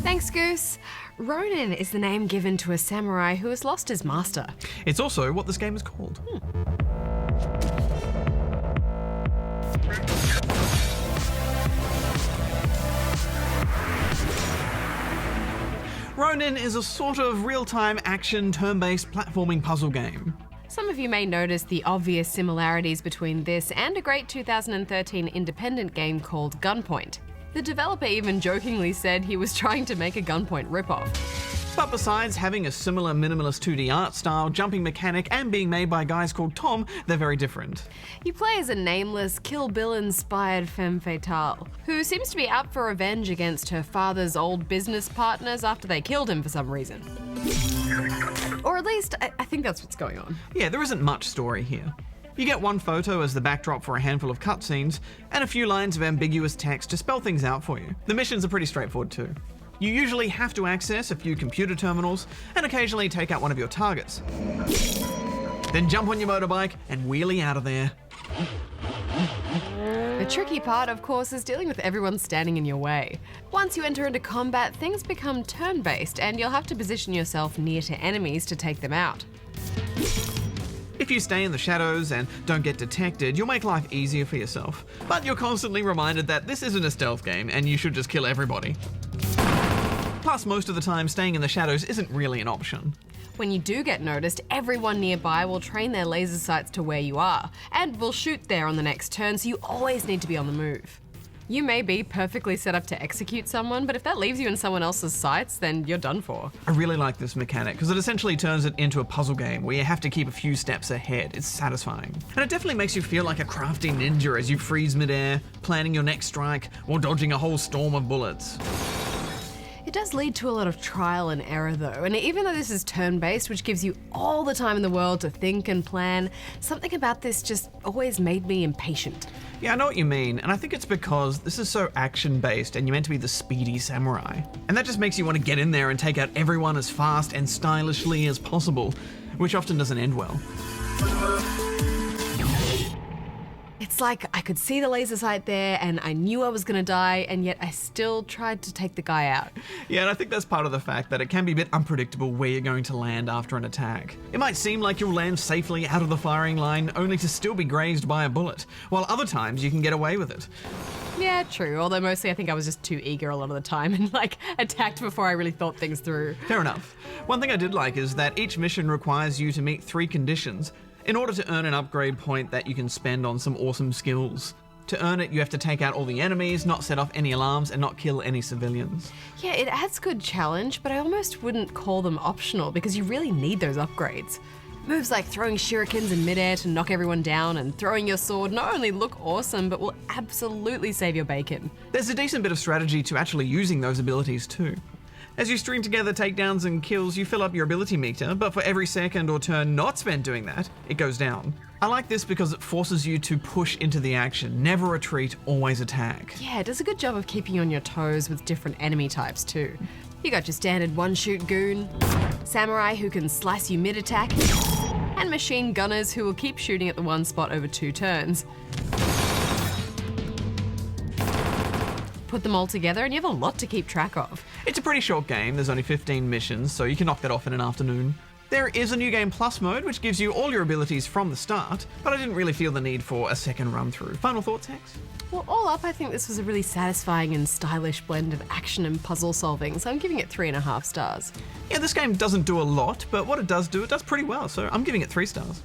Thanks, Goose. Ronin is the name given to a samurai who has lost his master. It's also what this game is called. Ronin is a sort of real-time action turn-based platforming puzzle game. Some of you may notice the obvious similarities between this and a great 2013 independent game called Gunpoint. The developer even jokingly said he was trying to make a Gunpoint ripoff. But besides having a similar minimalist 2D art style, jumping mechanic, and being made by guys called Tom, they're very different. You play as a nameless, Kill Bill-inspired femme fatale, who seems to be out for revenge against her father's old business partners after they killed him for some reason. Or at least, I think that's what's going on. Yeah, there isn't much story here. You get one photo as the backdrop for a handful of cutscenes, and a few lines of ambiguous text to spell things out for you. The missions are pretty straightforward too. You usually have to access a few computer terminals and occasionally take out one of your targets. Then jump on your motorbike and wheelie out of there. The tricky part, of course, is dealing with everyone standing in your way. Once you enter into combat, things become turn-based and you'll have to position yourself near to enemies to take them out. If you stay in the shadows and don't get detected, you'll make life easier for yourself. But you're constantly reminded that this isn't a stealth game and you should just kill everybody. Plus, most of the time, staying in the shadows isn't really an option. When you do get noticed, everyone nearby will train their laser sights to where you are, and will shoot there on the next turn, so you always need to be on the move. You may be perfectly set up to execute someone, but if that leaves you in someone else's sights, then you're done for. I really like this mechanic, because it essentially turns it into a puzzle game where you have to keep a few steps ahead. It's satisfying. And it definitely makes you feel like a crafty ninja as you freeze midair, planning your next strike, or dodging a whole storm of bullets. It does lead to a lot of trial and error though, and even though this is turn-based, which gives you all the time in the world to think and plan, something about this just always made me impatient. Yeah, I know what you mean, and I think it's because this is so action-based and you're meant to be the speedy samurai. And that just makes you want to get in there and take out everyone as fast and stylishly as possible, which often doesn't end well. It's like I could see the laser sight there and I knew I was gonna die, and yet I still tried to take the guy out. Yeah, and I think that's part of the fact that it can be a bit unpredictable where you're going to land after an attack. It might seem like you'll land safely out of the firing line only to still be grazed by a bullet, while other times you can get away with it. Yeah, true, although mostly I think I was just too eager a lot of the time and attacked before I really thought things through. Fair enough. One thing I did like is that each mission requires you to meet 3 conditions in order to earn an upgrade point that you can spend on some awesome skills. To earn it, you have to take out all the enemies, not set off any alarms, and not kill any civilians. Yeah, it adds good challenge, but I almost wouldn't call them optional because you really need those upgrades. Moves like throwing shurikens in midair to knock everyone down and throwing your sword not only look awesome, but will absolutely save your bacon. There's a decent bit of strategy to actually using those abilities too. As you string together takedowns and kills, you fill up your ability meter, but for every second or turn not spent doing that, it goes down. I like this because it forces you to push into the action, never retreat, always attack. Yeah, it does a good job of keeping you on your toes with different enemy types too. You got your standard one-shoot goon, samurai who can slice you mid-attack, and machine gunners who will keep shooting at the one spot over 2 turns. Put them all together and you have a lot to keep track of. It's a pretty short game, there's only 15 missions, so you can knock that off in an afternoon. There is a New Game Plus mode, which gives you all your abilities from the start, but I didn't really feel the need for a second run through. Final thoughts, Hex? Well, all up, I think this was a really satisfying and stylish blend of action and puzzle solving, so I'm giving it 3.5 stars. Yeah, this game doesn't do a lot, but what it does pretty well, so I'm giving it 3 stars.